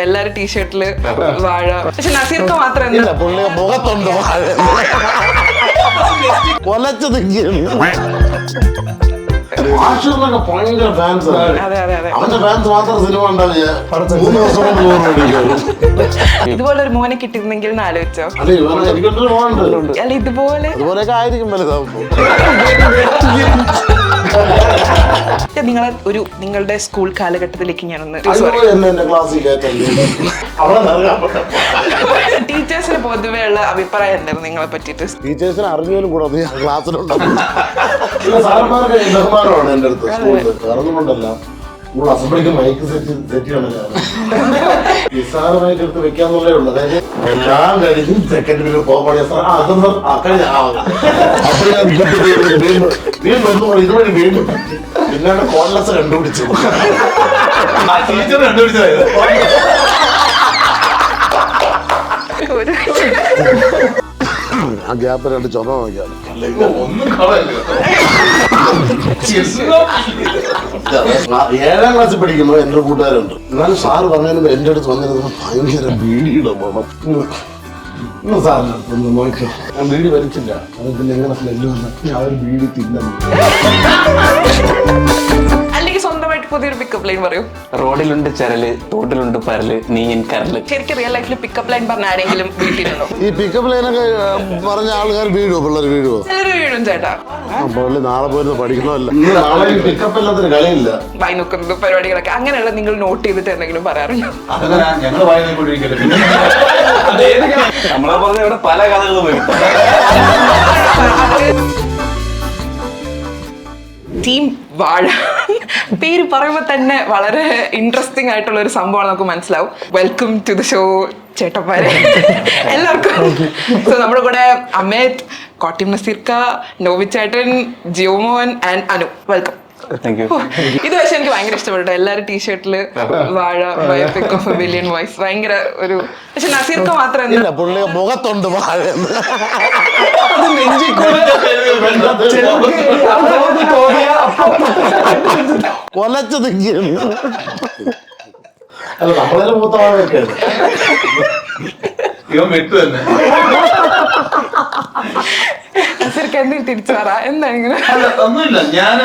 എല്ലാരും ടീഷർട്ടില് വാഴ. പക്ഷെ നസീർക്ക് മാത്രം മുഖത്തുണ്ട് ഭയങ്കര ഫാൻസ്. അവന്റെ ഫാൻസ് മാത്രം സിനിമ ഉണ്ടാവില്ല. ഇതുപോലെ ഒരു മോനെ കിട്ടിയിരുന്നെങ്കിൽ എന്ന് ആലോചിച്ചോ. അല്ല ഇതുപോലെയൊക്കെ ആയിരിക്കും വലുതാവുമ്പോ. നിങ്ങളുടെ സ്കൂൾ കാലഘട്ടത്തിലേക്ക് ഞാനൊന്ന് ടീച്ചേഴ്സിന് പൊതുവേ ഉള്ള അഭിപ്രായം എന്തായിരുന്നു നിങ്ങളെ പറ്റിട്ട്? ടീച്ചേഴ്സിന് അറിഞ്ഞാലും കൂടെ ക്ലാസ്സിലുണ്ടാവും. ബഹുമാനമാണ് എന്റെ അടുത്ത് സ്കൂളിൽ. വേറൊന്നുകൊണ്ടല്ല, അസംബ്ലിക്ക് മൈക്ക് സെറ്റ് ചെയ്യണല്ലോ. നിസ്സാരമായിട്ട് എടുത്ത് വെക്കാന്നുള്ളേ ഉള്ളു. അതായത് എല്ലാം കഴിഞ്ഞ് സെക്കൻഡിൽ പോകാൻ ഇതുവഴി വീണ്ടും പിന്നാണ് കോൺലെസ് കണ്ടുപിടിച്ചു. ടീച്ചർ കണ്ടുപിടിച്ചതായത് ആ ഗ്യാപ്പ് രണ്ട് ചുമ നോക്കിയാണ്. ഏഴാം ക്ലാസ്സിൽ പഠിക്കുമ്പോ എന്റെ കൂട്ടുകാരുണ്ട്. എന്നാലും സാറ് പറഞ്ഞതിന് എന്റെ അടുത്ത് വന്നിരുന്നത് ഭയങ്കര ബീഡിയുടെ മണം. സാറിന്റെ അടുത്ത് നോക്കി ഞാൻ ബീഡി വലിച്ചില്ല. അത് പിന്നെ എങ്ങനെ സ്മെല്ല് വന്ന അവർ ബീഡി തിന്നു. സ്വന്തമായിട്ട് പുതിയൊരു പിക്കപ്പ് ലൈൻ പറയൂ. റോഡിലുണ്ട് ചരല്, തോട്ടിലുണ്ട് പരല്, നീയൻ കരല്. ശരിക്കും റിയൽ ലൈഫിൽ പിക്കപ്പ് ലൈൻ പറഞ്ഞ ആരെങ്കിലും വീട്ടിലുണ്ടോ? ഈ പിക്കപ്പ് ലൈനൊക്കെ പറഞ്ഞ ആൾക്കാർ വീഴുവോ? പിള്ളേർ വീഴുവോ? വീഴും ചേട്ടാ. നാളെ പോയിരുന്നു പഠിക്കണമല്ല. പിക്കപ്പ് എല്ലാത്തിന് കളിയില്ല. വായി നോക്കുന്നത് പരിപാടികളൊക്കെ അങ്ങനെയുള്ള നിങ്ങൾ നോട്ട് ചെയ്തിട്ട് എന്തെങ്കിലും പറയാറുണ്ടോ? നമ്മളെ പറഞ്ഞ ഇവിടെ പല കഥകളും വരും. ടീം വാഴ പേര് പറയുമ്പോൾ തന്നെ വളരെ ഇൻട്രസ്റ്റിംഗ് ആയിട്ടുള്ള ഒരു സംഭവമാണ് നമുക്ക് മനസ്സിലാവും. വെൽക്കം ടു ദ ഷോ ചേട്ടന്മാരെ എല്ലാവർക്കും. സോ നമ്മുടെ കൂടെ അമേത്, കോട്ടയം നസീർക്ക, നോവിച്ചേട്ടൻ, ജിയോമോൻ ആൻഡ് അനു. വെൽക്കം. ഇത് പക്ഷെ എനിക്ക് ഭയങ്കര ഇഷ്ടപ്പെട്ടു. എല്ലാരും ടീഷർട്ടില് വാഴ biopic of A billion voice. ഭയങ്കര ഒരു പക്ഷെ നസീർക്ക മാത്രം മുഖത്തുണ്ട് വാഴ. കൊലച്ചു നിൽക്കുകയാണ്. അല്ല നമ്മളെ മൂത്ത വാഴയൊക്കെയാണ്. നസീർക്ക എന്തെങ്കിലും തിരിച്ചു പറ. എന്താണ് ഇങ്ങനെ? ഒന്നുമില്ല, ഞാൻ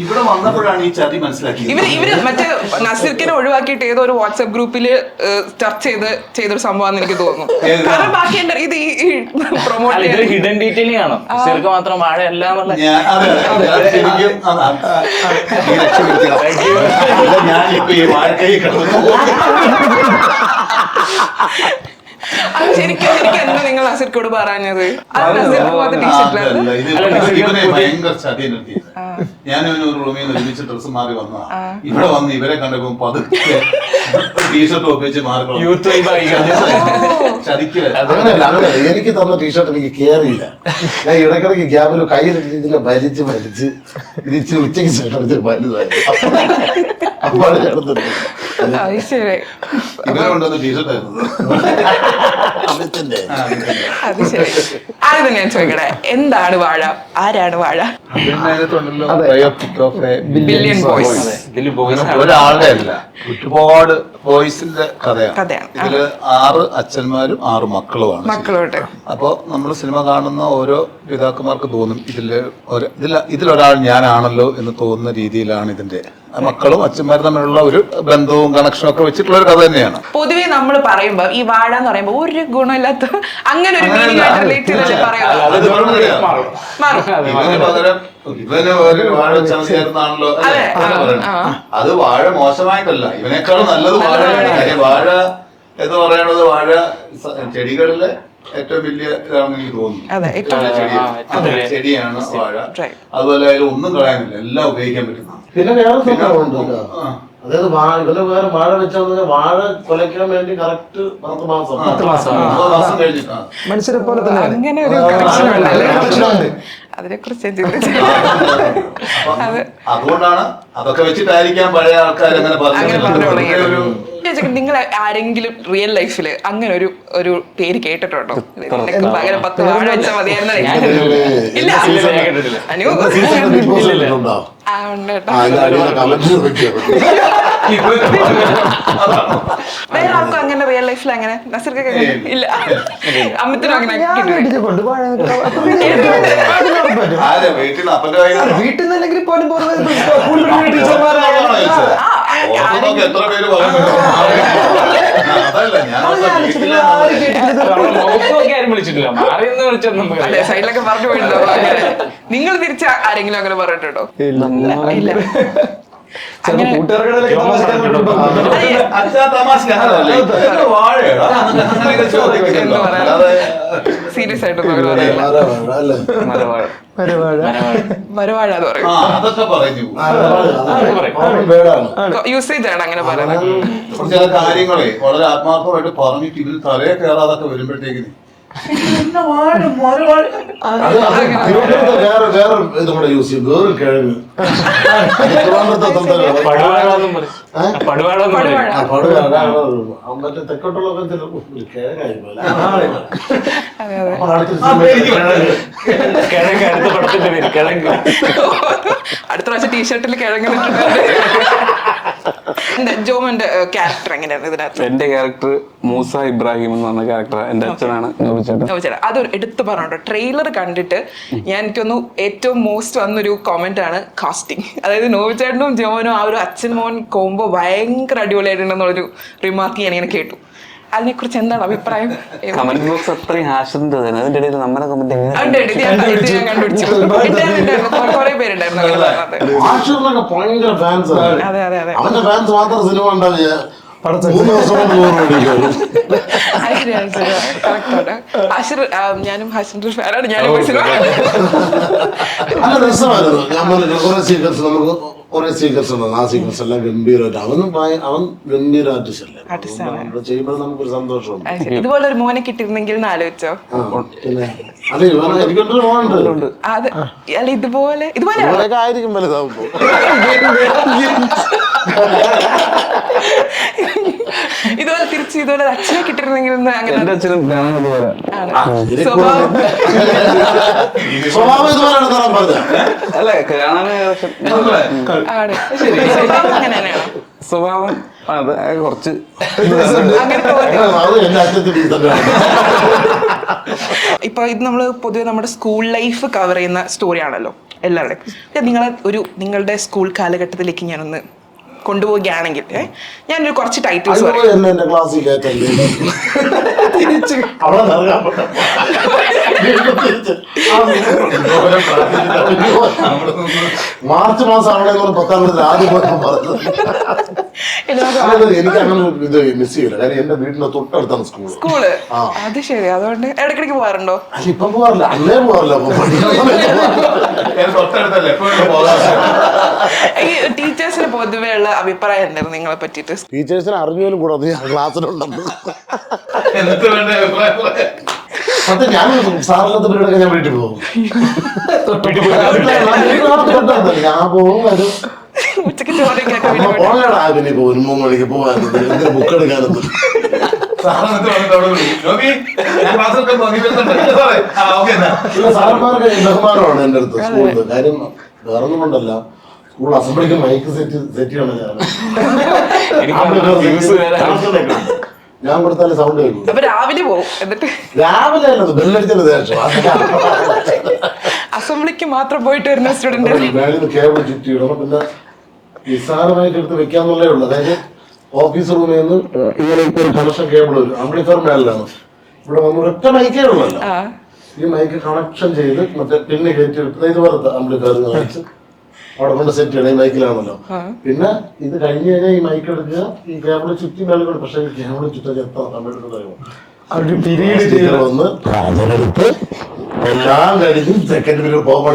ഇവിടെ വന്നപ്പോഴാണ് ഈ ചതി മനസ്സിലാക്കിയത്. ഇവര് മറ്റേ നസീർക്കിനെ ഒഴിവാക്കിയിട്ട് ഏതോ ഒരു വാട്സ്ആപ്പ് ഗ്രൂപ്പില് ചർച്ച ചെയ്തൊരു സംഭവം എനിക്ക് തോന്നുന്നു. കാരണം ബാക്കി ഇത് പ്രൊമോട്ട് ഹിഡൻ ഡീറ്റെയിലിംഗ് ആണോ? നസീർക്ക് മാത്രം വാഴ എല്ലാം ഞാനിപ്പോ ഈ വാഴക്കൈ കിടന്നു. ശരിക്കും എന്താ നിങ്ങൾ നസീർക്കോട് പറഞ്ഞത്? ഭയങ്കര ചതി നിർത്തി. ഞാനൊരു റൂമിൽ നിന്ന് ഒരുമിച്ച് ഡ്രസ്സ് മാറി വന്നതാ. ഇവിടെ വന്ന് ഇവരെ കണ്ടപ്പോ പതുക്കെ ടീഷർട്ട് ഒപ്പിച്ച് മാറി. എനിക്ക് തന്ന ടീഷർട്ട് എനിക്ക് കേറിയില്ല. ഞാൻ ഇടയ്ക്കിടയ്ക്ക് ഗ്യാപ്പിൽ കയ്യിലിട്ടിങ്ങനെ വലിച്ച് തിരിച്ച് ഉച്ചയ്ക്ക് ശേഷം വലുതായി. അപ്പാണ് ചേർത്തിട്ട് ഇവരെ കൊണ്ടുവന്ന ടീഷർട്ടായിരുന്നു. അത് ശരി. അത് ഞാൻ ചോദിക്കട്ടെ, എന്താണ് വാഴ? ആരാണ് വാഴ? Billion boys. ഒരാളുടെ അല്ല, ഒരുപാട് ബോയ്സിന്റെ കഥയാണ്. ഇതില് 6 അച്ഛന്മാരും 6 മക്കളുമാണ്. അപ്പൊ നമ്മൾ സിനിമ കാണുന്ന ഓരോ പിതാക്കന്മാർക്ക് തോന്നും ഇതിലൊരാൾ ഞാനാണല്ലോ എന്ന് തോന്നുന്ന രീതിയിലാണ് ഇതിന്റെ മക്കളും അച്ഛന്മാരും തമ്മിലുള്ള ഒരു ബന്ധവും കണക്ഷനും ഒക്കെ വെച്ചിട്ടുള്ള ഒരു കഥ തന്നെയാണ്. പൊതുവെ നമ്മൾ പറയുമ്പോ ഈ വാഴ എന്ന് പറയുമ്പോ ഒരു ഗുണമില്ലാത്ത അങ്ങനെ ഒരു പകരം ഇവന് ഒരു വാഴ ചേർന്നാണല്ലോ അത് വാഴ മോശമായിട്ടല്ല, ഇവനേക്കാളും നല്ലത് വാഴയാണ്. വാഴ എന്ന് പറയണത് വാഴ ചെടികളിലെ ഏറ്റവും വലിയ ഇതാണെന്ന് എനിക്ക് തോന്നുന്നു. ചെടിയാണ് വാഴ. അതുപോലെ അതിൽ ഒന്നും കളയാനില്ല, എല്ലാം ഉപയോഗിക്കാൻ പറ്റുന്ന. പിന്നെ വേറെ സംഭവമുണ്ട്. അതായത് ഇവര് വേറെ വാഴ വെച്ചാൽ വാഴ കൊലയ്ക്കാൻ വേണ്ടി കറക്റ്റ് 10 മാസം കഴിഞ്ഞിട്ടാണ്. മനുഷ്യരെ പോലെ തന്നെ അങ്ങനെ ഒരു അതിനെ കുറിച്ച് അതുകൊണ്ടാണ് അതൊക്കെ വെച്ചിട്ടായിരിക്കാം പഴയ ആൾക്കാർ അങ്ങനെ പറഞ്ഞു. നിങ്ങൾ ആരെങ്കിലും റിയൽ ലൈഫിൽ അങ്ങനെ ഒരു പേര് കേട്ടിട്ടുണ്ടോ? നിനക്ക് പകരം 10 വാഴ വെച്ചാൽ മതിയായിരുന്നു. ഇല്ല അനു ആ ഉണ്ട് കേട്ടോ. വേറെ ആർക്കും അങ്ങനെ റിയൽ ലൈഫിൽ അങ്ങനെ നസീർക്കൊക്കെ ഇല്ല. അമ്മത്തിനും അങ്ങനെ വീട്ടിൽ നിന്നല്ലെങ്കിൽ പോലും എത്ര പേര് പറയുന്നുണ്ട്? വിളിച്ചിട്ടില്ല, മാറിയെന്ന് വിളിച്ചൊന്നും അതെ സൈഡിലൊക്കെ പറഞ്ഞു പോയിട്ടുണ്ടോ? നിങ്ങൾ തിരിച്ച ആരെങ്കിലും അങ്ങനെ പറഞ്ഞിട്ടുണ്ടോ? ഇല്ല. സീരിയസ് ആയിട്ട് യൂസേജ് ആണ് അങ്ങനെ പറയുന്നത്. ചില കാര്യങ്ങളെ വളരെ ആത്മാർത്ഥമായിട്ട് പറഞ്ഞിട്ട് ഇതിൽ തലയെ കയറാതൊക്കെ വരുമ്പോഴത്തേക്കിന് വേറെ യൂസ് ചെയ്യും. വേറെ കിഴങ്ങ് മറ്റേ തെക്കോട്ടുള്ള കിഴങ്ങായി പോലെ അടുത്ത പ്രാവശ്യം ടീഷർട്ടിൽ കിഴങ്ങ് ജോമന്റെ ക്യാരക്ടർ എങ്ങനെയാണ് ഇതിനകത്ത്? എന്റെ ക്യാരക്ടർ മൂസ ഇബ്രാഹിം എന്ന് പറഞ്ഞ ക്യാരക്ടർ. എന്റെ അച്ഛനാണ് നോബിച്ചേട്ടൻ. അത് എടുത്തു പറഞ്ഞോട്ടോ. ട്രെയിലർ കണ്ടിട്ട് എനിക്കൊന്നു ഏറ്റവും മോസ്റ്റ് വന്നൊരു കമന്റ് ആണ് കാസ്റ്റിംഗ്. അതായത് നോബിച്ചേട്ടനും ജോമനും ആ ഒരു അച്ഛൻ മോൻ കോംബോ ഭയങ്കര അടിപൊളിയായിട്ടുണ്ടെന്നുള്ളൊരു റിമാർക്ക് ഞാൻ ഇങ്ങനെ കേട്ടു. അതിനെ കുറിച്ച് എന്താണ് അഭിപ്രായം? കമന്റ് ബോക്സ് അത്രയും ഹാഷന്റെ അതിന്റെ ഇടയിൽ നമ്മുടെ കമന്റ് കുറെ പേരുണ്ടായിരുന്നു. ഭയങ്കര ഫാൻസ്. അതെ അതെ അതെ. അവന്റെ ഫാൻസ് മാത്രം സിനിമ ഉണ്ടാവില്ല. ഞാനും ഹാഷിന്റെ ഫാനാണ്. ഞാനും നല്ല രസമായിരുന്നു. ഞാൻ പറഞ്ഞു കുറെ സീക്വൻസ് നമുക്ക് കുറെ സീക്വൻസ് ഉണ്ട്. ആ സീക്വൻസ് എല്ലാം ഗംഭീരമായിട്ട് അവൻ ഗംഭീര ആർട്ടിസ്റ്റ് ചെയ്യുമ്പോൾ നമുക്കൊരു സന്തോഷമുണ്ട്. ഇതുപോലെ ഒരു മോനെ കിട്ടിയിരുന്നെങ്കിൽ എന്ന് ആലോചിച്ചോ? പിന്നെ അല്ല എനിക്കൊരു മോനുണ്ട്. അത് അല്ല ഇതുപോലെ ആയിരിക്കും വലുതാവുമ്പോ. ഇതുപോലെ തിരിച്ച് ഇതുപോലെ അച്ഛനെ കിട്ടിയിരുന്നെങ്കിൽ അങ്ങനെ എന്റെ അച്ഛനും സ്വഭാവം ഇതുപോലെയാണ് തരാൻ പറഞ്ഞത്. അല്ല കാണാൻ ആണ്. സ്വഭാവം അങ്ങനെ തന്നെയാണോ? സ്വഭാവം അത് കുറച്ച് അങ്ങനെ തോന്നി. അത് എന്റെ അച്ഛത്തിൽ ഇപ്പൊ ഇത് നമ്മള് പൊതുവെ നമ്മുടെ സ്കൂൾ ലൈഫ് കവർ ചെയ്യുന്ന സ്റ്റോറിയാണല്ലോ എല്ലാവരുടെയും. നിങ്ങളുടെ സ്കൂൾ കാലഘട്ടത്തിലേക്ക് ഞാനൊന്ന് കൊണ്ടുപോവുകയാണെങ്കിൽ ഞാനൊരു കുറച്ച് ടൈറ്റിൽസ് എന്റെ ക്ലാസ്സിൽ കയറ്റല്ലേ മാർച്ച് മാസം അവിടെ 10ാം ക്ലാസ്സിൽ ആദ്യം പറഞ്ഞത്. എനിക്ക് അങ്ങനെ ഇത് മിസ് ചെയ്യില്ല. കാര്യം എന്റെ വീടിന്റെ തൊട്ടടുത്താണ് സ്കൂള്. അത് ശരി. അതുകൊണ്ട് ഇടയ്ക്കിടയ്ക്ക് പോകാറുണ്ടോ? ഇപ്പം പോകാറില്ല. അന്നേ പോകാറില്ല. ഈ ടീച്ചേഴ്സിന് പൊതുവേ ഉള്ള അഭിപ്രായം എന്തായിരുന്നു നിങ്ങളെ പറ്റിയിട്ട്? ടീച്ചേഴ്സിനെ അറിഞ്ഞാലും കൂടെ ക്ലാസ്സിലുണ്ടെന്ന്. അത് ഞാൻ സാറില്ലാത്ത പരിപാടിയൊക്കെ ഞാൻ വീട്ടിൽ പോകും. ഞാൻ പോകും വരും. ഉച്ചക്ക് ചോദിക്കാൻ പോകണേടാ പിന്നെ ഇപ്പൊ 1-3 മണിക്ക് പോകാൻ ബുക്ക് എടുക്കാനൊന്നും. സാറന്മാർക്ക് ബഹുമാനമാണ് എന്റെ അടുത്ത് സ്കൂളിൽ. കാര്യം വേറൊന്നും കൊണ്ടല്ല, സ്കൂൾ അസംബ്ലിക്ക് മൈക്ക് സെറ്റ് ചെയ്യണം. ഞാൻ കൊടുത്താലും സൗണ്ട് കേൾക്കും. അപ്പൊ രാവിലെ പോകും. എന്നിട്ട് രാവിലെ അല്ലത് ബെല്ലടിച്ചതിന് ശേഷം അസംബ്ലിക്ക് മാത്രം പോയിട്ട് വരുന്ന സ്റ്റുഡന്റ് മേളിൽ കേബിൾ ചുറ്റിയിടണം. പിന്നെ നിസ്സാരമായിട്ട് എടുത്ത് വെക്കാന്നുള്ളേ ഉള്ളു. അതായത് ഓഫീസ് റൂമിൽ നിന്ന് ഇങ്ങനെ ഒരു കണക്ഷൻ കേബിൾ വരും. ആംപ്ലിഫയർ മേളിലാണ്. ഇവിടെ വന്ന് ഒരൊറ്റ മൈക്കേ ഉള്ളല്ലോ. ഈ മൈക്ക് കണക്ഷൻ ചെയ്ത് മറ്റേ പിന്നെ കയറ്റി എടുത്ത് ഇതുപോലത്തെ ആംപ്ലിഫയർ കാണിച്ച് അവിടെ കൊണ്ട് സെറ്റ് ചെയ്യണം. ഈ മൈക്കിലാണല്ലോ. പിന്നെ ഇത് കഴിഞ്ഞ് കഴിഞ്ഞാൽ ഈ മൈക്ക് എടുക്കുക, ഈ കേബിൾ ചുറ്റി മേളിൽ കൊണ്ട്. പക്ഷേ ഈ കേബിൾ ചുറ്റാൻ എത്ര സമയം വന്ന് അതിനെടുത്ത് എല്ലാം കഴിഞ്ഞ് സെക്കൻഡ് പീരീഡ് പോകാൻ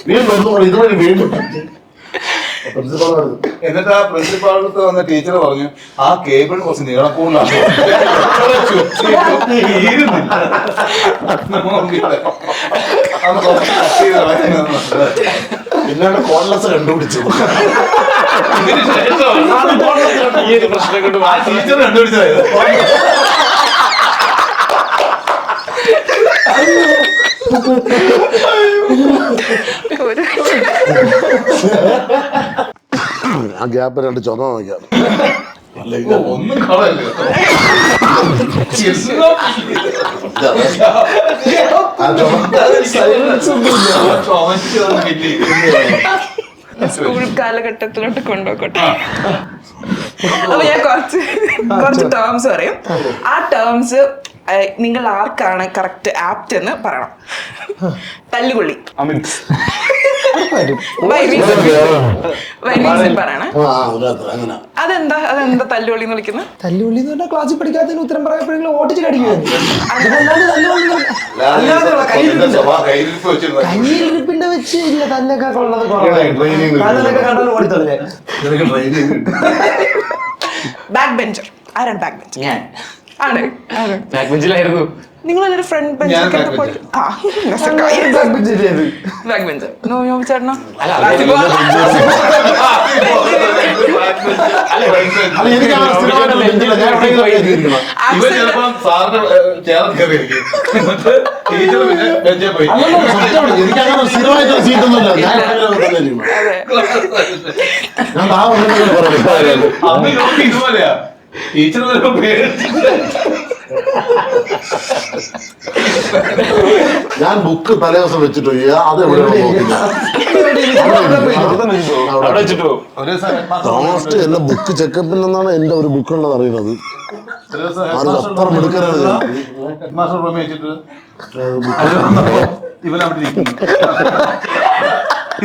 വീണ്ടും ഇതുവഴി വീണ്ടും എന്നിട്ട് ആ പ്രിൻസിപ്പാളത്ത് വന്ന ടീച്ചർ പറഞ്ഞു ആ കേബിൾ കുറച്ച് നീളം കൂടുതലാണ്. പിന്നാണ് കോൺലെസ് കണ്ടുപിടിച്ചത്. ഇതിന് ശേഷമാണ് ഈ ഒരു പ്രശ്നം കൊണ്ട് ആ ടീച്ചർ കണ്ടുപിടിച്ചതായത്. ഒരു ആ ഗ്യാപ്പ് രണ്ട് ചുമ നോക്കിയാണ്. ഓ, ഒന്നും കളയല്ലേ കേട്ടോ. ആ ചുമ സ്കൂൾ കാലഘട്ടത്തിലോട്ട് കൊണ്ടുപോകട്ടെ. അപ്പൊ ഞാൻ കുറച്ച് ടേംസ് പറയും. ആ ടേംസ് നിങ്ങൾ ആർക്കാണ് കറക്റ്റ് ആപ്റ്റ് എന്ന് പറയണം. തല്ലുകൊള്ളി അമിത് പറയണേ. അങ്ങനെ അതെന്താ തല്ലുകൊള്ളി എന്ന് വിളിക്കുന്നത്? തല്ലുള്ളി എന്ന് പറഞ്ഞാൽ ക്ലാസ്സിൽ പഠിക്കാത്തതിന് ഉത്തരം പറയാൻ ഓട്ടിച്ച് കടിക്കുമായിരുന്നു. കയ്യിലിരിപ്പിന്റെ വെച്ച് ഇല്ല തല്ലൊക്കെ കൊള്ളത് കുറവാണ്. കണ്ടാൽ ഓടിത്തല്ലേ. ബാക്ക് ബെഞ്ചർ ആരാണ്? ബാക്ക് ബെഞ്ചർ ഞാൻ ആണ്. ബാക്ക് ബെഞ്ചിലായിരുന്നു. നിങ്ങൾ ഒരു ഫ്രണ്ട് ബെഞ്ചൊക്കെ ബാക്ക് ബെഞ്ചർ ചേട്ടനോ? ഇവൻ ചിലപ്പം സാറിന്റെ ചേർന്ന് കയറിയിരിക്കും. ടീച്ചർ പിന്നെ ബെഞ്ചിൽ പോയി. എനിക്കങ്ങനെ സ്ഥിരമായിട്ട് സീറ്റൊന്നുമില്ല. ഞാൻ അന്ന് നോക്കി ഇതുപോലെയാ ടീച്ചർ ഞാൻ ബുക്ക് തലേ ദിവസം വെച്ചിട്ട് അത് അവിടെ വെച്ചിട്ടോ ലാസ്റ്റ് എന്റെ ബുക്ക് ചെക്കപ്പിൽ നിന്നാണ് എന്റെ ഒരു ബുക്ക് ഉള്ളത് അറിയുന്നത്. അപ്പുറം എടുക്കരുത്. ഇവനവിടെ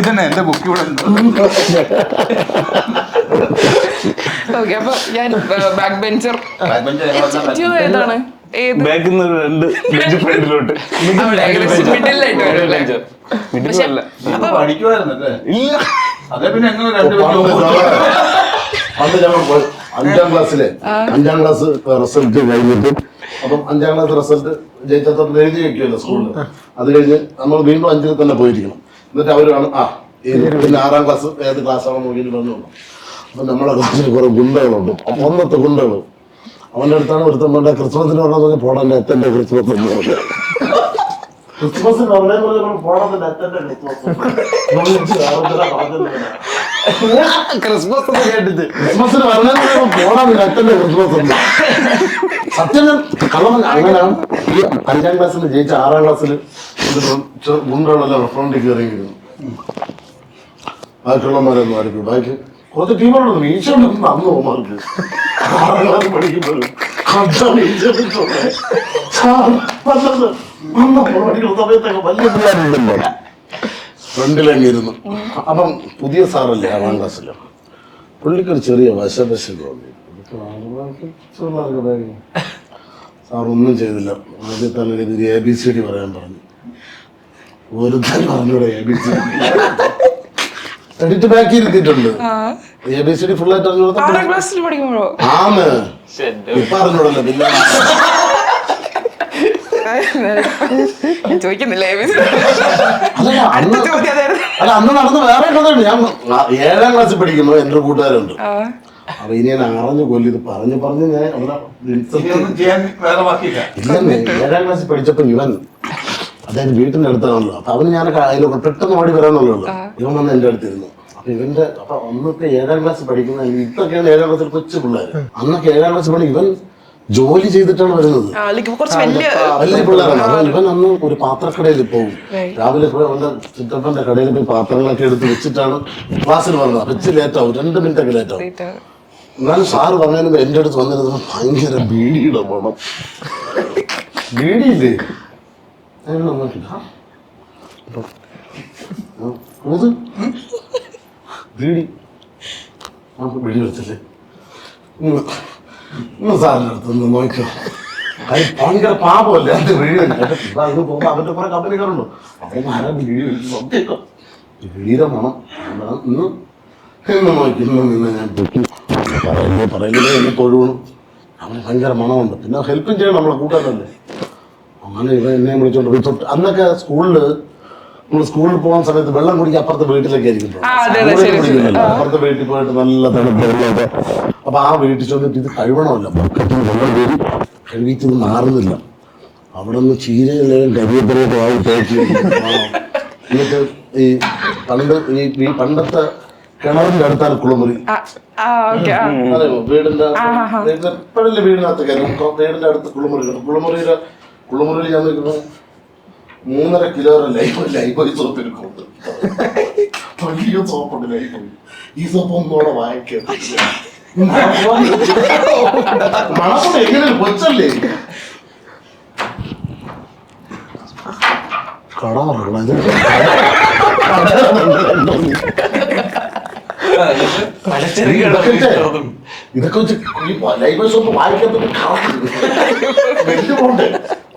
ഇതന്നെ എന്റെ ബുക്ക് ഇവിടെ ഓക്കെ. അപ്പൊ ഞാൻ ബാക്ക് ബെഞ്ചർ ഏതാണ്? ഏത് ബാക്കിൽ നിന്ന് രണ്ട് ബെഞ്ച് ഫ്രണ്ടിലോട്ട് മിഡിലായിട്ട് പഠിക്കുമായിരുന്നല്ലേ? ഇല്ല. അതെ പിന്നെ എങ്ങനെ രണ്ട് പണ്ട് ഞങ്ങൾ അഞ്ചാം ക്ലാസ് റിസൾട്ട് കഴിഞ്ഞിട്ട് അപ്പം 5ാം ക്ലാസ് റിസൾട്ട് ജയിച്ചത്ര എഴുതി വെക്കുമല്ലോ സ്കൂളിൽ. അത് കഴിഞ്ഞ് നമ്മൾ വീണ്ടും 5ൽ തന്നെ പോയിരിക്കണം. എന്നിട്ട് അവർ കാണും പിന്നെ 6ാം ക്ലാസ് ഏത് ക്ലാസ്സാണോ നോക്കിയിട്ട് പറഞ്ഞു. അപ്പം നമ്മളെ ക്ലാസ്സിൽ കുറെ ഗുണ്ടകളുണ്ട്. ഒന്നത്തെ ഗുണ്ടകൾ അവൻ്റെ അടുത്താണ് ഒരുത്തമ്മ ക്രിസ്മസിന് പറഞ്ഞാൽ പോടാൻ്റെ എത്തൻ്റെ ക്രിസ്മസ് എന്ന് പറഞ്ഞു. ക്രിസ്മസിന് പറഞ്ഞ പോടാൻ്റെ എത്തൻ്റെ ക്രിസ്മസ് ഒക്കെ കേട്ടിട്ട് ക്രിസ്മസിന് പറഞ്ഞാൽ പോടാൻ്റെ എത്തൻ്റെ ക്രിസ്മസ് എന്ന്. സത്യം കള്ളം. അങ്ങനെയാണ് ഈ 5ാം ക്ലാസ്സിൽ ജയിച്ച 6ാം ക്ലാസ്സിൽ ഗുണ്ടകളെല്ലാം ഫ്രണ്ടിൽ കയറിയിരുന്നു. ബാക്കിയുള്ളമാരൊന്നും ആയിരിക്കും. ബാക്കി കുറച്ച് ടീമുകളുണ്ട്. വീഴ്ചയുണ്ടെന്ന് അന്ന് ഓമാർക്ക് 6ാം ക്ലാസ് പഠിക്കുമ്പോഴും സമയത്തൊക്കെ വലിയ പിള്ളേരുണ്ടല്ലോ ഫ്രണ്ടിലങ്ങിരുന്നു. അപ്പം പുതിയ സാറല്ലേ 6ാം ക്ലാസ്സിൽ. പുള്ളിക്കൊരു ചെറിയ വശപശ തോന്നി. സാർ ഒന്നും ചെയ്തില്ല. ആദ്യം തന്നെ ഇത് ABCD പറയാൻ പറഞ്ഞു. ഒരു തന്നെ പറഞ്ഞൂടെ ABCD എഡിറ്റ് ബാക്കി ഇരുത്തിയിട്ടുണ്ട്. ABCD ഫുള്ളായിട്ട് അറിഞ്ഞു കൊടുത്ത 6ാം ക്ലാസ്സിൽ പഠിക്കുമ്പോഴോ? ആന്ന് ഇപ്പൊ അറിഞ്ഞൂടല്ലോ. പിന്നെ ഞാൻ ചോദിക്കുന്നില്ല. അല്ല അടുത്ത ചോദ്യം അതായിരുന്നു. അന്ന് നടന്ന വേറെ കഥയുണ്ട്. ഞാൻ 7ാം ക്ലാസ്സിൽ പഠിക്കുമ്പോ എന്റെ ഒരു കൂട്ടുകാരുണ്ട്. അപ്പൊ ഇനി ഞാൻ അറിഞ്ഞു കൊല്ലി ഇത് പറഞ്ഞു ഞാൻ ചെയ്യാൻ വേറെ ബാക്കിയില്ല. ഇല്ലെന്നേ 7ാം ക്ലാസ്സിൽ പഠിച്ചപ്പോ ഇവൻ അതായത് വീട്ടിന്റെ അടുത്താണല്ലോ. അപ്പൊ അവന് ഞാൻ അതിലൊക്കെ പെട്ടെന്ന് ഓടി വരാന്നുള്ളൂ. ഇവൻ വന്ന് എന്റെ അടുത്തിരുന്നു. അപ്പൊ ഇവന്റെ അപ്പൊ അന്നൊക്കെ 7ാം ക്ലാസ് പഠിക്കുന്ന ഇതൊക്കെയാണ് 7ാം ക്ലാസ്സിൽ കൊച്ചു പിള്ളേർ. അന്നൊക്കെ 7ാം ക്ലാസ് പഠി ഇവൻ ജോലി ചെയ്തിട്ടാണ് വരുന്നത്. വലിയ പിള്ളേരാണ്. അപ്പൊ ഇവൻ അന്ന് ഒരു പാത്രക്കടയിൽ പോകും. രാവിലെ പോയി അവന്റെ ചിറ്റപ്പന്റെ കടയിൽ പോയി പാത്രങ്ങളൊക്കെ എടുത്ത് വെച്ചിട്ടാണ് ക്ലാസ്സിൽ വന്നത്. അപ്പൊ ഇച്ചിരി ലേറ്റാവും. 2 മിനിറ്റൊക്കെ ലേറ്റാവും. എന്നാലും സാറ് പറഞ്ഞതിന് എന്റെ അടുത്ത് വന്നിരുന്നത് ഭയങ്കര ബീഡിയുടെ മണം. ബീഡിയില്ലേ ബീഡി ബീഡി വെച്ചല്ലേ സാറിന്റെ അടുത്ത് നോക്കിയോ. അത് ഭയങ്കര പാപമല്ലേ. അത് വീഡിയോ പോകുമ്പോ അവന്റെ കുറെ കമ്പനിക്കാരുണ്ട്. അവന്മാരാ വീഡിയോ സത്യം വീഡിയുടെ മണം ഇന്ന് നോക്കി നിന്ന് ഞാൻ പറയുന്നത് എന്നെ തൊഴുവണം. അവന് ഭയങ്കര മണമുണ്ട്. പിന്നെ ഹെൽപ്പും ചെയ്യണം നമ്മളെ കൂട്ടാനല്ലേ. അങ്ങനെ ഇവ എന്നെ വിളിച്ചോണ്ട് പോയി തൊട്ട്. അന്നൊക്കെ സ്കൂളിൽ നമ്മൾ സ്കൂളിൽ പോകുന്ന സമയത്ത് വെള്ളം കുടിക്കാൻ അപ്പുറത്തെ വീട്ടിലൊക്കെ ആയിരിക്കും പോകുന്നത്. അതെ, സ്കൂളിൽ ശരി, കുടിക്കുന്നില്ല. അപ്പുറത്തെ വീട്ടിൽ പോയിട്ട് നല്ല തണുത്ത വെള്ളമൊക്കെ. അപ്പൊ ആ വീട്ടിൽ ചെന്നിട്ട് ഇത് കഴുകണമല്ലോ, ബക്കറ്റിൽ വെള്ളം കയറി കഴുകിച്ചത് മാറുന്നില്ല. അവിടെ നിന്ന് ചീരയിലും കരിയപ്പലൊക്കെ വാങ്ങി തേച്ച് എന്നിട്ട് ഈ പണ്ടത്തെ കിണറിന്റെ അടുത്താണ് കുളിമുറി. അറിയോ? വീടിന്റെ എപ്പോഴല്ലേ വീടിനകത്ത് കയറും, വീടിന്റെ അടുത്ത് കുളിമുറിയിൽ ഞാൻ നിൽക്കുമ്പോൾ 3.5 കിലോ ലൈബോയ് സോപ്പ് എടുക്കുന്നുണ്ട്. വലിയ സോപ്പുണ്ട് ലൈബോയ്. ഈ സോപ്പ് ഒന്നുകൂടെ വാങ്ങിക്കാം. മണക്കൂടെ എങ്ങനെ കൊച്ചല്ലേ ഇതൊക്കെ വെച്ച് ലൈബോയ് സോപ്പ് വാങ്ങിക്കാത്ത പോണ്ടേ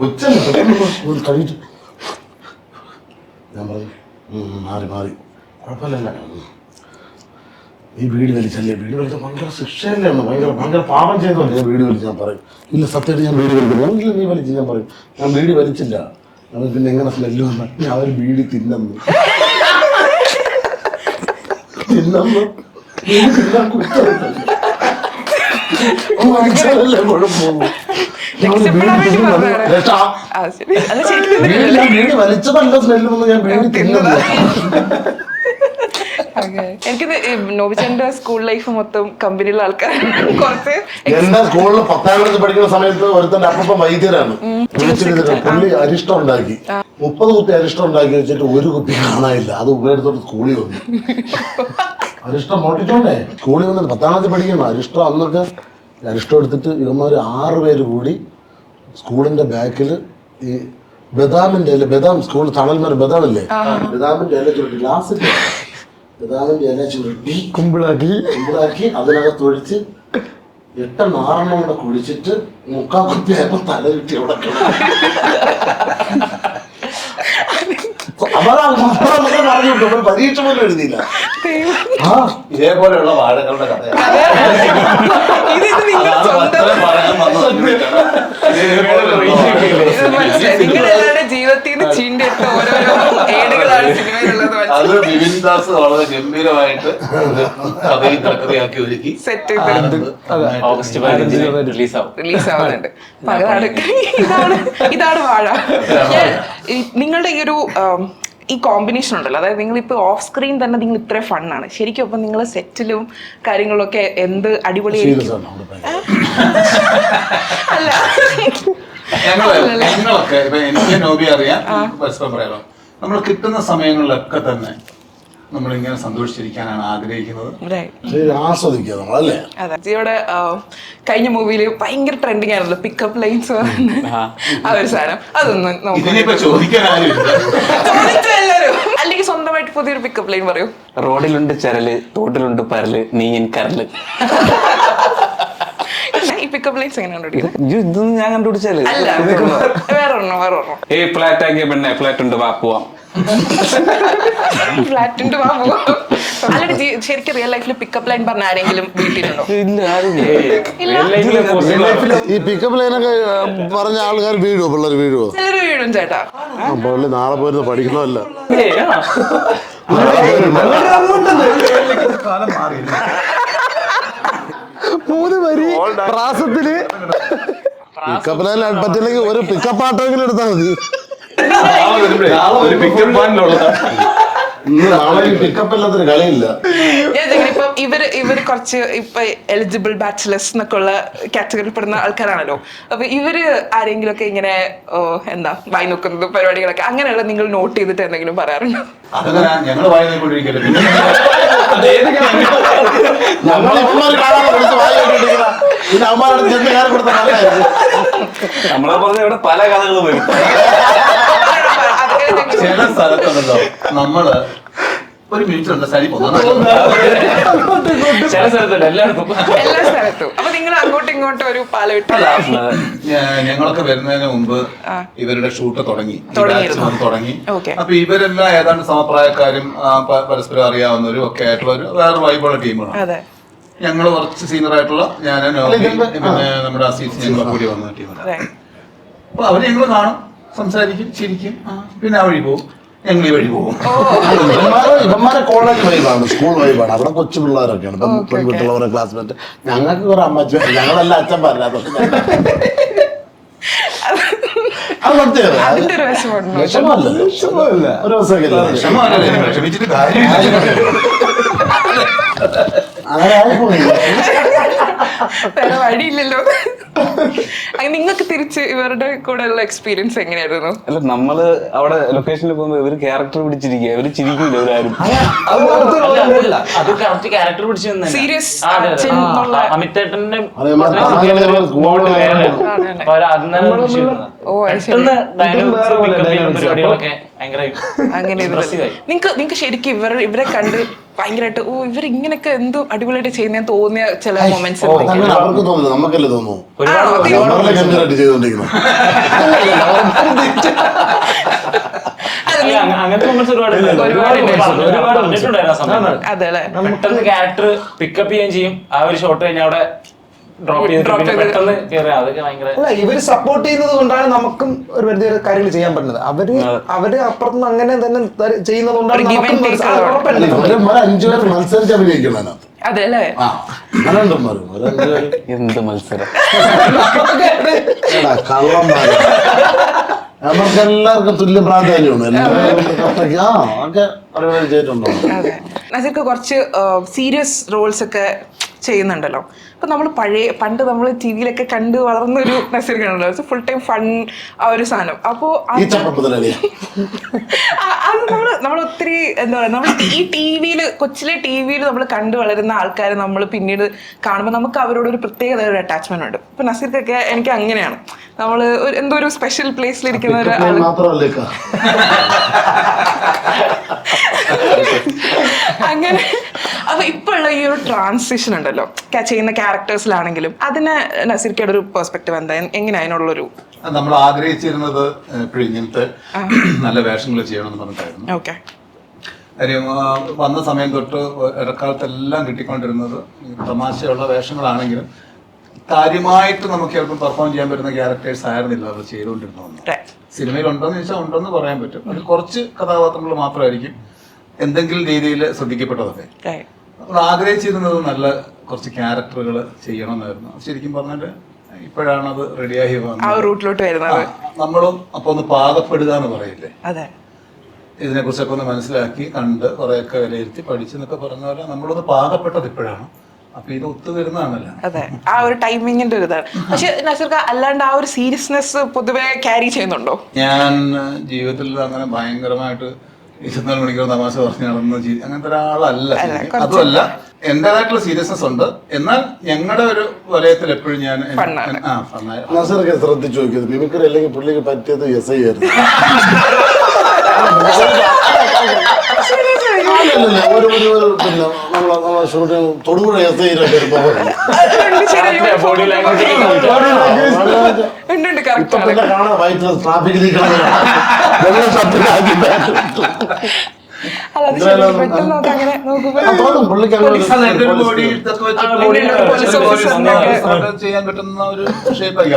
കൊച്ചല്ലേ കഴിച്ചു. ഞാൻ പറഞ്ഞു മാറി കുഴപ്പമില്ല, ഈ വീട് വലിച്ചല്ലേ, വീട് വലിച്ച ഭയങ്കര ശിക്ഷയല്ലേ, ഭയങ്കര പാപം ചെയ്തല്ലേ ഞാൻ വീട് വലിച്ച്. ഞാൻ പറയും ഇല്ല, സത്യമായിട്ട് ഞാൻ വീട് വലിക്കില്ല. ഇല്ല നീ വലിച്ചു. ഞാൻ പറയും ഞാൻ വീട് വലിച്ചില്ല. അത് പിന്നെ എങ്ങനെ സ്മെല്ല് വന്ന ഞാൻ ഒരു വീട് തിന്നു കുറ്റമല്ലേ കുഴപ്പമോ. വീട് വലിച്ചതല്ല സ്മെല്ല് വന്ന് ഞാൻ വീട് തിന്നത്. എനിക്കിത് നോബിച്ചന്റെ സ്കൂൾ ലൈഫ് മൊത്തം കമ്പനിയിലുള്ള ആൾക്കാർ കുറച്ച്. എന്റെ സ്കൂളിൽ 10ാം ക്ലാസ് പഠിക്കുന്ന സമയത്ത് ഒരുത്തന്റെ അപ്പം വൈദ്യരാണ് പുള്ളി അരിഷ്ടം ഉണ്ടാക്കി 30 കുപ്പി അരിഷ്ടം ഉണ്ടാക്കി വെച്ചിട്ട് ഒരു കുപ്പി കാണാനില്ല. അത് ഉപയോഗിച്ചോട്ട് സ്കൂളിൽ വന്നു. അരിഷ്ടം മോട്ടിച്ചോണ്ടേ സ്കൂളിൽ വന്നിട്ട് 10ാം ക്ലാസ് പഠിക്കണം. അരിഷ്ടം അന്നൊക്കെ അരിഷ്ടം എടുത്തിട്ട് ഇവന്മാര് 6 പേര് കൂടി സ്കൂളിന്റെ ബാക്കിൽ ഈ ബദാമിന്റെ ഇല, ബദാം സ്കൂൾ തണൽമരം ബദാമില്ലേ, ബദാമിന്റെ ഇല ചുരുട്ടി ഗ്ലാസ്സിൽ ബദാമിന്റെ ഇല ചുരുട്ടി കുമ്പിളാക്കി അതിനകത്ത് ഒഴിച്ച് 8-6 കൂടെ കുടിച്ചിട്ട് 3/4 കുപ്പിയായപ്പോ തല കിട്ടി അവിടെ പറഞ്ഞു. പരീക്ഷ പോലും എഴുതിയില്ല. ഇതേപോലെയുള്ള വാഴകളുടെ കഥയാണ്. നിങ്ങളെല്ലാവരുടെ ജീവിതത്തിൽ നിന്ന് ചീണ്ടെടുത്ത ഓരോരോ ഏടുകളാണ് സിനിമയിലുള്ളത്. അത് ബിപിൻ ദാസ് വളരെ ഗംഭീരമായിട്ട് കഥയും തിരക്കഥയാക്കി ഒരുക്കി സെറ്റ് ഓഗസ്റ്റ് 15 റിലീസ് ആവുന്നുണ്ട്. ഇതാണ് വാഴ. നിങ്ങളുടെ ഈ ഒരു ഈ കോമ്പിനേഷൻ ഉണ്ടല്ലോ, അതായത് നിങ്ങളിപ്പോ ഓഫ് സ്ക്രീൻ തന്നെ നിങ്ങൾ ഇത്ര ഫണ്ണാണ് ശരിക്കും. അപ്പൊ നിങ്ങൾ സെറ്റിലും കാര്യങ്ങളൊക്കെ എന്ത് അടിപൊളിയായിരിക്കും. അല്ല ഞങ്ങളൊക്കെ ഇപ്പൊ എനിക്ക് നോബി അറിയാം, പരസ്പരം പറയാലോ, നമ്മൾ കിട്ടുന്ന സമയങ്ങളിലൊക്കെ തന്നെ നമ്മളിങ്ങനെ സന്തോഷിച്ചിരിക്കാനാണ് ആഗ്രഹിക്കുന്നത്, ആസ്വദിക്കുക നമ്മളല്ലേ. അതെ, ജിയോടെ കഴിഞ്ഞ മൂവിയില് ഭയങ്കര ട്രെൻഡിങ് ആണല്ലോ പിക്കപ്പ് ലൈൻസ് ആ ഒരു സാധനം. അതൊന്നും എല്ലാരും അല്ലെങ്കിൽ സ്വന്തമായിട്ട് പുതിയൊരു പിക്കപ്പ് ലൈൻ പറയൂ. റോഡിലുണ്ട് ചരല്, തോട്ടിലുണ്ട് പരല്, നീ എൻ കരല്. ഈ പിക്കപ്പ് ലൈൻസ് എങ്ങനെയാണ്? ഇതൊന്നും ഞാൻ കണ്ടുപിടിച്ചാല് അല്ല, വേറൊരെണ്ണം. ഏയ് ഫ്ലാറ്റ് ആക്കിയ പെണ്ണെ, ഫ്ലാറ്റ് ഉണ്ട്, വാ പോവാം. ഫ്ലാറ്റിന്റെ അല്ലെങ്കിൽ ശരിക്കും റിയൽ ലൈഫിൽ പിക്കപ്പ് ലൈൻ പറഞ്ഞ ആരെങ്കിലും വീട്ടിലുണ്ടോ? ഈ പിക്കപ്പ് ലൈനൊക്കെ പറഞ്ഞ ആൾക്കാർ വീഴുവോ? പിള്ളേർ വീഴുവോ? ചിലര് വീഴും ചേട്ടാ. പിള്ളേർ നാളെ പോയിരുന്ന് പഠിക്കണമല്ല. പ്രാസത്തില് പിക്കപ്പ് ലൈൻ പറ്റില്ലെങ്കിൽ ഒരു പിക്കപ്പ് ആട്ടോയെങ്കിലും എടുത്താൽ മതി. നാളെ പിക്കപ്പ് ഇല്ലാത്തൊരു കളിയില്ല. ഇപ്പൊ ഇവര് കുറച്ച് ഇപ്പൊ എലിജിബിൾ ബാച്ചിലേഴ്സ് എന്നൊക്കെ ഉള്ള കാറ്റഗറിയിൽ പെടുന്ന ആൾക്കാരാണല്ലോ. അപ്പൊ ഇവര് ആരെങ്കിലും ഒക്കെ ഇങ്ങനെ എന്താ വായി നോക്കുന്നത് പരിപാടികളൊക്കെ അങ്ങനെയുള്ള നിങ്ങൾ നോട്ട് ചെയ്തിട്ട് എന്തെങ്കിലും പറയാറുണ്ടോ? ഞങ്ങള് വായി നോക്കിക്കൊണ്ടിരിക്കട്ടെ. നമ്മളെ പറഞ്ഞ ഇവിടെ പല കഥകളും വരും. ചില സ്ഥലത്തുണ്ടല്ലോ നമ്മള് ഒരു മിനിറ്റ് ഉണ്ട് സരി പോകുന്നു, ചില സ്ഥലത്തുണ്ട് എല്ലാ സ്ഥലത്തും. അപ്പൊ നിങ്ങൾ അങ്ങോട്ടും ഇങ്ങോട്ടും ഒരു പാലവിട്ടല്ല. ഞങ്ങളൊക്കെ വരുന്നതിന് മുമ്പ് ഇവരുടെ ഷൂട്ട് തുടങ്ങി. അപ്പൊ ഇവരെല്ലാം ഏതാണ്ട് സമപ്രായക്കാരും പരസ്പരം അറിയാവുന്നവരും ഒക്കെ ആയിട്ടുള്ള ഒരു വേറെ വൈബുള്ള ടീമാണ്. ഞങ്ങൾ കുറച്ച് സീനിയർ ആയിട്ടുള്ള ഞാൻ പിന്നെ നമ്മുടെ അസീസ് ഞങ്ങൾ കൂടി വന്ന ടീമാണ്. അപ്പൊ അവര് ഞങ്ങൾ കാണും, സംസാരിക്കും, ചിരിക്കും, പിന്നെ ആ വഴി പോകും. ഞങ്ങൾ ഈ വഴി പോകും. ഇവന്മാരെ കോളേജ് വൈബാണ്, സ്കൂൾ വൈബാണ്. അവിടെ കൊച്ചു പിള്ളേരൊക്കെയാണ്, ഇപ്പം പെൺകുട്ടികളവരെ ക്ലാസ്മേറ്റ്. ഞങ്ങൾക്ക് കുറെ അമ്മച്ച, ഞങ്ങളെല്ലാം അച്ഛന്മാരല്ല. അതിന്റെ ഒരു വിഷമമുണ്ടോ? വിഷമല്ല, ഒരു ദിവസമൊക്കെ ക്ഷമല്ലേ, ക്ഷമിച്ചിട്ട് കാര്യമില്ല. അങ്ങനെ ആയിപ്പോയി. വേറെ വഴിയില്ലല്ലോ. അങ്ങനെ നിങ്ങൾക്ക് തിരിച്ച് ഇവരുടെ കൂടെ ഉള്ള എക്സ്പീരിയൻസ് എങ്ങനെയായിരുന്നു? അല്ല, നമ്മള് അവിടെ ലൊക്കേഷനിൽ പോകുമ്പോ ഇവര് ക്യാരക്ടർ പിടിച്ചിരിക്കുക, ഇവര് ചിരിക്കൂല ഇവരാരും. അത് കറക്റ്റ് ക്യാരക്ടർ പിടിച്ചു തന്നെ. സീരിയസ് അമിതേട്ടന്റെ ഓ പരിപാടികളൊക്കെ ഭയങ്കര അങ്ങനെ നിങ്ങക്ക് ശരിക്കും ഇവരെ കണ്ട് ഭയങ്കരമായിട്ട് ഓ ഇവർ ഇങ്ങനെയൊക്കെ എന്തോ അടിപൊളിയായിട്ട് ചെയ്യുന്ന തോന്നിയ ചില മൊമെന്റ്സ് അവർക്ക് തോന്നുന്നു, നമുക്കല്ലേ തോന്നുന്നു. ചെയ്തോണ്ടിരിക്കുന്നു. അങ്ങനത്തെ മൊമെന്റ്സ് ഒരുപാട് അതെ അല്ലെ. പെട്ടെന്ന് ക്യാരക്ടർ പിക്കപ്പ് ചെയ്യുകയും ചെയ്യും. ആ ഒരു ഷോട്ട് കഴിഞ്ഞാൽ അവിടെ ഡ്രോപ്പ് ചെയ്ത് പെട്ടെന്ന് കയറുക. അതൊക്കെ ഭയങ്കര അല്ല, ഇവര് സപ്പോർട്ട് ചെയ്യുന്നത് കൊണ്ടാണ് നമുക്കും ഒരു പരിധി വരെ കാര്യങ്ങൾ ചെയ്യാൻ പറ്റുന്നത്. അവര് അപ്പുറത്തുനിന്ന് അങ്ങനെ തന്നെ ചെയ്യുന്നത് കൊണ്ടാണ് അഞ്ചു പേർ മത്സരിച്ച് അഭിനയിക്കണം. അതെ അല്ലേ. എന്ത് മത്സരം! കള്ളന്മാര് നമുക്ക് എല്ലാവർക്കും തുല്യ പ്രാധാന്യമാണ്. അതെ. നസീർക്ക് കുറച്ച് സീരിയസ് റോൾസ് ഒക്കെ ചെയ്യുന്നുണ്ടല്ലോ. അപ്പൊ നമ്മൾ പണ്ട് നമ്മൾ ടി വിയിലൊക്കെ കണ്ട് വളർന്നൊരു നസീർക്കാണല്ലോ, ഫുൾ ടൈം ഫൺ ആ ഒരു സാധനം. അപ്പോ അത് നമ്മൾ ഒത്തിരി എന്താ പറയുക, നമ്മൾ ഈ ടിവിയിൽ കൊച്ചിലെ ടിവിയിൽ നമ്മൾ കണ്ടു വളരുന്ന ആൾക്കാരെ നമ്മൾ പിന്നീട് കാണുമ്പോൾ നമുക്ക് അവരോട് ഒരു പ്രത്യേകത ഒരു അറ്റാച്ച്മെന്റ് ഉണ്ട്. ഇപ്പൊ നസീർക്കൊക്കെ എനിക്ക് അങ്ങനെയാണ്, നമ്മള് എന്തോ ഒരു സ്പെഷ്യൽ പ്ലേസിലിരിക്കുന്ന ഒരു അങ്ങനെ. അപ്പൊ ഇപ്പൊ ഉള്ള ഈ ഒരു ട്രാൻസിഷൻ ഉണ്ടല്ലോ ചെയ്യുന്ന ക്യാരക്ടേഴ്സിലാണെങ്കിലും, അതിന് നസീർക്കയുടെ ഒരു പെർസ്പെക്ടീവ് എന്താ, എങ്ങനെ അതിനുള്ളൊരു? നമ്മൾ ആഗ്രഹിച്ചിരുന്നത് എപ്പോഴും ഇങ്ങനത്തെ നല്ല വേഷങ്ങൾ ചെയ്യണമെന്ന് പറഞ്ഞിട്ടായിരുന്നു. ഓക്കെ. കാര്യം വന്ന സമയം തൊട്ട് ഇടക്കാലത്തെല്ലാം കിട്ടിക്കൊണ്ടിരുന്നത് തമാശയുള്ള വേഷങ്ങളാണെങ്കിലും കാര്യമായിട്ട് നമുക്ക് ചിലപ്പോൾ പെർഫോം ചെയ്യാൻ പറ്റുന്ന ക്യാരക്ടേഴ്സ് ആയിരുന്നില്ല അവർ ചെയ്തുകൊണ്ടിരുന്നത്. സിനിമയിൽ ഉണ്ടോന്ന് ചോദിച്ചാൽ ഉണ്ടെന്ന് പറയാൻ പറ്റും. അതിൽ കുറച്ച് കഥാപാത്രങ്ങൾ മാത്രമായിരിക്കും എന്തെങ്കിലും രീതിയിൽ ശ്രദ്ധിക്കപ്പെട്ടതൊക്കെ. നമ്മൾ ആഗ്രഹിച്ചിരുന്നത് നല്ല കുറച്ച് ക്യാരക്ടറുകൾ ചെയ്യണമെന്നായിരുന്നു. ശരിക്കും പറഞ്ഞാൽ ഇപ്പോഴാണ് അത് റെഡിയായി വന്നത്. നമ്മളും അപ്പൊ ഒന്ന് പാകപ്പെടുക എന്ന് പറയില്ലേ, ഇതിനെ കുറിച്ചൊക്കെ ഒന്ന് മനസ്സിലാക്കി കണ്ട് കുറെയൊക്കെ വിലയിരുത്തി പഠിച്ചെന്നൊക്കെ പറഞ്ഞ പോലെ നമ്മളൊന്ന് പാകപ്പെട്ടത് ഇപ്പോഴാണ്. അപ്പൊ ഇത് ഒത്തുവരുന്നതാണല്ലോ. അതെ, ആ ഒരു ടൈമിങ്ങിന്റെ ഒരു ഇതാണ്. പക്ഷെ നസീർക്ക് അല്ലാണ്ട് ആ ഒരു സീരിയസ്നെസ് പൊതുവെ ക്യാരി ചെയ്യുന്നുണ്ടോ? ഞാൻ ജീവിതത്തിൽ അങ്ങനെ ഭയങ്കരമായിട്ട് 24 മണിക്കൂർ തമാശ പറഞ്ഞ് നടന്ന അങ്ങനത്തെ ഒരാളല്ല. അതുമല്ല, എന്റേതായിട്ടുള്ള സീരിയസ്നെസ് ഉണ്ട്. എന്നാൽ ഞങ്ങളുടെ ഒരു വലയത്തിൽ എപ്പോഴും ഞാൻ ശ്രദ്ധിച്ചു നോക്കിയത് മിമിക്രി അല്ലെങ്കിൽ പുള്ളിക്ക് പറ്റിയത് SI ആയിരുന്നു. തൊടുപുഴ SI കാണാൻ വൈറ്റ് ട്രാഫിക്കിൽ ചെയ്യാൻ പറ്റുന്ന ഒരു ഷേപ്പായി.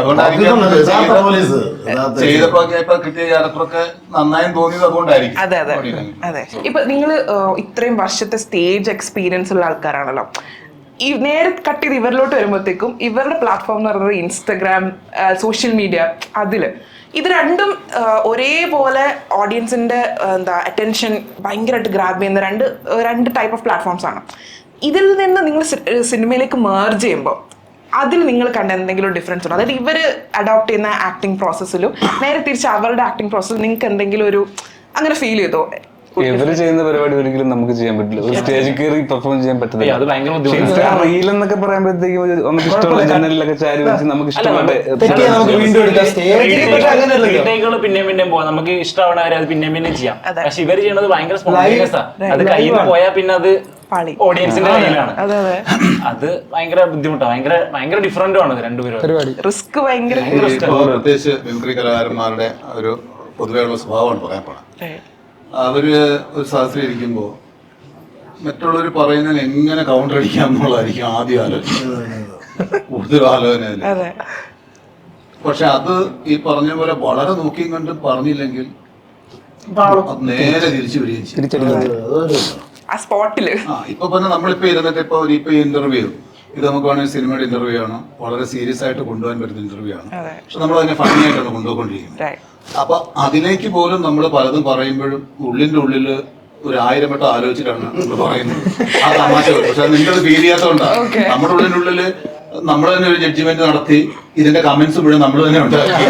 ചെയ്തപ്പോ കിട്ടിയ ക്യാരക്ടറൊക്കെ നന്നായി തോന്നിയത് അതുകൊണ്ടായിരിക്കും. അതെ അതെ അതെ. ഇപ്പൊ നിങ്ങള് ഇത്രയും വർഷത്തെ സ്റ്റേജ് എക്സ്പീരിയൻസ് ഉള്ള ആൾക്കാരാണല്ലോ. ഈ നേരെ കട്ട് ചെയ്ത് ഇവരിലോട്ട് വരുമ്പോഴത്തേക്കും ഇവരുടെ പ്ലാറ്റ്ഫോം എന്ന് പറയുന്നത് ഇൻസ്റ്റഗ്രാം, സോഷ്യൽ മീഡിയ. ഇത് രണ്ടും ഒരേപോലെ ഓഡിയൻസിന്റെ അറ്റൻഷൻ ഭയങ്കരമായിട്ട് ഗ്രാബ് ചെയ്യുന്ന രണ്ട് ടൈപ്പ് ഓഫ് പ്ലാറ്റ്ഫോംസ് ആണ്. ഇതിൽ നിന്ന് നിങ്ങൾ സിനിമയിലേക്ക് മേർജ് ചെയ്യുമ്പോൾ അതിൽ നിങ്ങൾ കണ്ട എന്തെങ്കിലും ഡിഫറൻസ് ഉണ്ടോ? അതായത് ഇവര് അഡോപ്റ്റ് ചെയ്യുന്ന ആക്ടിങ് പ്രോസസ്സിലും നേരെ തിരിച്ച് അവരുടെ ആക്ടിങ് പ്രോസസ്സിൽ നിങ്ങൾക്ക് എന്തെങ്കിലും ഒരു അങ്ങനെ ഫീൽ ചെയ്തോ? ഇവര് ചെയ്യുന്ന പരിപാടി ഒരിക്കലും നമുക്ക് ചെയ്യാൻ പറ്റില്ല. ഒരു സ്റ്റേജിൽ കയറി പെർഫോം ചെയ്യാൻ പറ്റുന്നില്ല. റീൽ എന്നൊക്കെ പറയുമ്പോഴത്തേക്കും നമുക്ക് ഇഷ്ടമുള്ള ജനലിലൊക്കെ ചാരി വെച്ച് നമുക്ക് ഇഷ്ടമുള്ള പിന്നെയും പോവാം. നമുക്ക് ഇഷ്ടമാവണ കാര്യം അത് പിന്നെയും ചെയ്യാം. പക്ഷെ ഇവര് ചെയ്യണത് ഭയങ്കര സ്പോണ്ടേനിയസ് ആണ്. അത് കയ്യിൽ നിന്ന് പോയാൽ പിന്നെ അത് ഓഡിയൻസിന്റെ കയ്യിലാണ്. അത് ഭയങ്കര ബുദ്ധിമുട്ടാണ്. ഭയങ്കര ഡിഫറന്റും ആണ് രണ്ടുപേരും. റിസ്ക് ഭയങ്കര. പ്രത്യേകിച്ച് മിമിക്രി കലാകാരന്മാരുടെ ഒരു പൊതുവെയുള്ള സ്വഭാവമാണ് പറയാൻ പോണത്. അവര് ഒരു സദസ്സിലിരിക്കുമ്പോ മറ്റുള്ളവർ പറയുന്നതിന് എങ്ങനെ കൗണ്ടർ അടിക്കാം എന്നുള്ളതായിരിക്കും ആദ്യം ആലോചന, കൂടുതൽ ആലോചന. പക്ഷെ അത് ഈ പറഞ്ഞ പോലെ വളരെ നോക്കിയും കണ്ടും പറഞ്ഞില്ലെങ്കിൽ അത് നേരെ തിരിച്ചു വരികയും ചെയ്യും. തിരിച്ചടിക്കുന്നത്. ആ സ്പോട്ടില് ഇപ്പൊ പിന്നെ നമ്മളിപ്പോ ഇരുന്നിട്ട് ഇപ്പൊ ഈ ഇന്റർവ്യൂ ഇത് നമുക്ക് വേണമെങ്കിൽ സിനിമയുടെ ഇന്റർവ്യൂ ആണ്, വളരെ സീരിയസ് ആയിട്ട് കൊണ്ടുപോകാൻ പറ്റുന്ന ഇന്റർവ്യൂ ആണ്. പക്ഷെ നമ്മൾ അതിനെ ഫണ്ണി ആയിട്ടാണ് കൊണ്ടുപോയിക്കൊണ്ടിരിക്കുന്നത്. അപ്പൊ അതിലേക്ക് പോലും നമ്മൾ പലതും പറയുമ്പോഴും ഉള്ളിന്റെ ഉള്ളില് ഒരു 1000 വട്ടം ആലോചിച്ചിട്ടാണ് നമ്മൾ പറയുന്നത് ആ തമാശ. പക്ഷെ നിങ്ങളത് ഫീൽ ചെയ്യാത്തതുകൊണ്ടാണ്. നമ്മുടെ ഉള്ളിനുള്ളില് നമ്മൾ തന്നെ ഒരു ജഡ്ജിമെന്റ് നടത്തി ഇതിന്റെ കമന്റ്സ് മുഴുവൻ നമ്മൾ തന്നെ ഉണ്ടാക്കി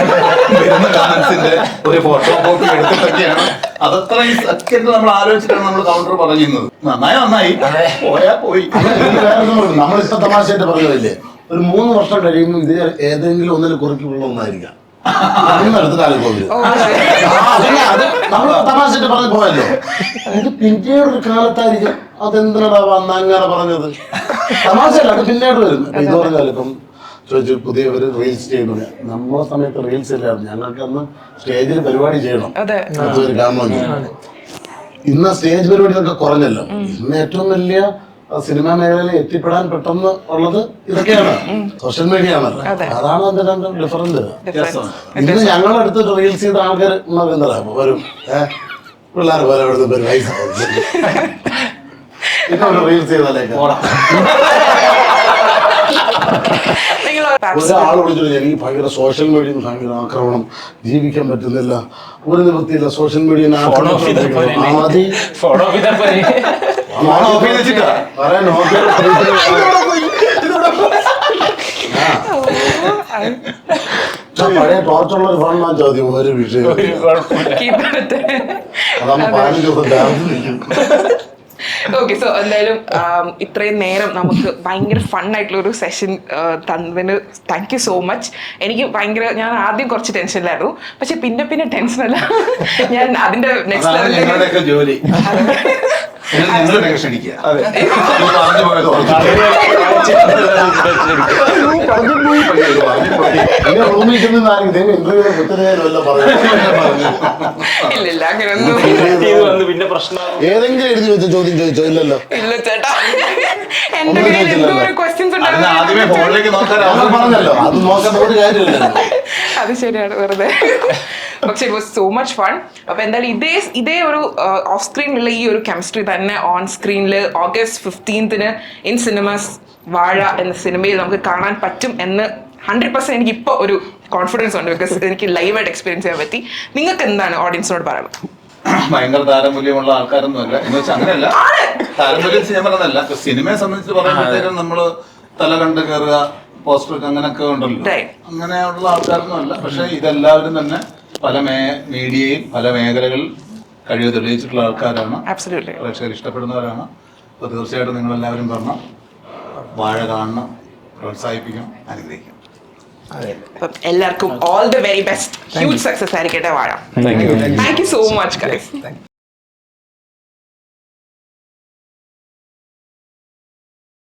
വരുന്ന കമന്റ്സിന്റെ ഒരു ഫോട്ടോ കോപ്പി എടുത്തിട്ടൊക്കെയാണ് അതത്രയും സെക്കൻഡ് നമ്മൾ ആലോചിച്ചിട്ടാണ് നമ്മൾ കൗണ്ടർ പറയുന്നത്. നന്നായി പോയാ പോയി. നമ്മളിപ്പോ തമാശയായിട്ട് പറഞ്ഞതല്ലേ, ഒരു 3 വർഷം കഴിയുമ്പോൾ ഇത് ഏതെങ്കിലും ഒന്നിൽ കുറിക്കുള്ള ഒന്നായിരിക്കാം. എടുത്തിട്ട് നമ്മൾ തമാശയായിട്ട് പറഞ്ഞു പോയല്ലോ, ഇത് പിന്നീട് ഒരു കാലത്തായിരിക്കും അതെന്തിനാ വന്ന അങ്ങനെ പറഞ്ഞത്. തമാശയല്ല, അത് പിന്നീട് വരും. ഇത് പറഞ്ഞാലും ഇപ്പം ചോദിച്ചു പുതിയ ഒരു റീൽസ് ചെയ്യുന്നത്, നമ്മളെ സമയത്ത് റീൽസ് ഇല്ലായിരുന്നു. ഞങ്ങൾക്ക് അന്ന് സ്റ്റേജിൽ പരിപാടി ചെയ്യണം, അതൊരു കാരണം. ഇന്ന് സ്റ്റേജ് പരിപാടികളൊക്കെ കുറഞ്ഞല്ലോ. ഇന്ന് ഏറ്റവും വലിയ സിനിമാ മേഖലയിൽ എത്തിപ്പെടാൻ പെട്ടെന്ന് ഉള്ളത് ഇതൊക്കെയാണ്, സോഷ്യൽ മീഡിയ ആണല്ലോ. അതാണ് അതിന്റെ രണ്ടും ഡിഫറൻസ്. ഇന്ന് ഞങ്ങളടുത്ത് റീൽസ് ചെയ്ത ആൾക്കാർ എന്താ വരും, പിള്ളേർ പോലെ അവിടുന്ന് പൈസ ഇപ്പൊ റീൽസ് ചെയ്താലേക്ക് ഒരാൾ വിളിച്ചിട്ട് എനിക്ക് ഭയങ്കര സോഷ്യൽ മീഡിയ ഭയങ്കര ആക്രമണം, ജീവിക്കാൻ പറ്റുന്നില്ല, ഒരു നിവൃത്തിയില്ല, സോഷ്യൽ മീഡിയ പഴയ ടോർച്ചുള്ള ഒരു ഫണ്ടാ ചോദ്യം, ഒരു വിഷയം അതാണ് 15 ദിവസം ഡാൻസ് നിൽക്കും. ഓക്കെ, സോ എന്തായാലും ഇത്രയും നേരം നമുക്ക് ഭയങ്കര ഫണ്ണായിട്ടുള്ള ഒരു സെഷൻ തന്നതിന് താങ്ക് യു സോ മച്ച്. എനിക്ക് ഭയങ്കര, ഞാൻ ആദ്യം കുറച്ച് ടെൻഷനിലായിരുന്നു, പക്ഷെ പിന്നെ ടെൻഷനല്ല, ഞാൻ അതിന്റെ നെക്സ്റ്റ് ഞങ്ങളുടെയൊക്കെ ജോലി ക്ഷണിക്കുക. ഇല്ല അങ്ങനെയൊന്നും പിന്നെ പ്രശ്നം ഏതെങ്കിലും എഴുതി വെച്ച ചോദ്യം ചോദിച്ചോ? ഇല്ലല്ലോ. ഇല്ല ചേട്ടാ, എന്റെ കയ്യിൽ എന്തോ ഒരു ക്വസ്റ്റ്യൻസ് പറഞ്ഞല്ലോ, അത് നോക്കേണ്ട ഒരു കാര്യമില്ല. അത് ശരിയാണ്, വെറുതെ. പക്ഷെ it was so much fun. അപ്പൊ എന്തായാലും ഇതേ ഒരു ഓഫ് സ്ക്രീനിലുള്ള ഈ ഒരു കെമിസ്ട്രി തന്നെ ഓൺ സ്ക്രീനിൽ August 15th ഇൻ സിനിമാസ് വാഴ എന്ന സിനിമയിൽ നമുക്ക് കാണാൻ പറ്റും എന്ന് 100% എനിക്ക് ഇപ്പൊ ഒരു കോൺഫിഡൻസ് ഉണ്ട്. ബിക്കോസ് എനിക്ക് ലൈവായിട്ട് എക്സ്പീരിയൻസ് ചെയ്യാൻ പറ്റി. നിങ്ങൾക്ക് എന്താണ് ഓഡിയൻസിനോട് പറയുന്നത്? ഭയങ്കര താരമൂല്യമുള്ള ആൾക്കാരൊന്നുമല്ല എന്ന് വെച്ചാൽ അങ്ങനെയല്ല, താരമൂല്യം ഞാൻ പറഞ്ഞതല്ല. സിനിമയെ സംബന്ധിച്ച് പറയുമ്പോഴത്തേക്കും നമ്മള് തല കണ്ട് കയറുക, പോസ്റ്റർ അങ്ങനെയൊക്കെ ഉണ്ടല്ലോ, അങ്ങനെയുള്ള ആൾക്കാരൊന്നും അല്ല. പക്ഷെ ഇതെല്ലാവരും തന്നെ പല മീഡിയയും പല മേഖലകളിൽ കഴിവ് തെളിയിച്ചിട്ടുള്ള ആൾക്കാരാണ്, പ്രേക്ഷകർ ഇഷ്ടപ്പെടുന്നവരാണ്. അപ്പൊ തീർച്ചയായിട്ടും നിങ്ങളെല്ലാവരും പറഞ്ഞ വാഴ കാണണം, പ്രോത്സാഹിപ്പിക്കണം, അനുഗ്രഹിക്കണം. എല്ലാവർക്കും all the very best, huge success ആയിരിക്കട്ടെ വാഴ. Thank you so much guys.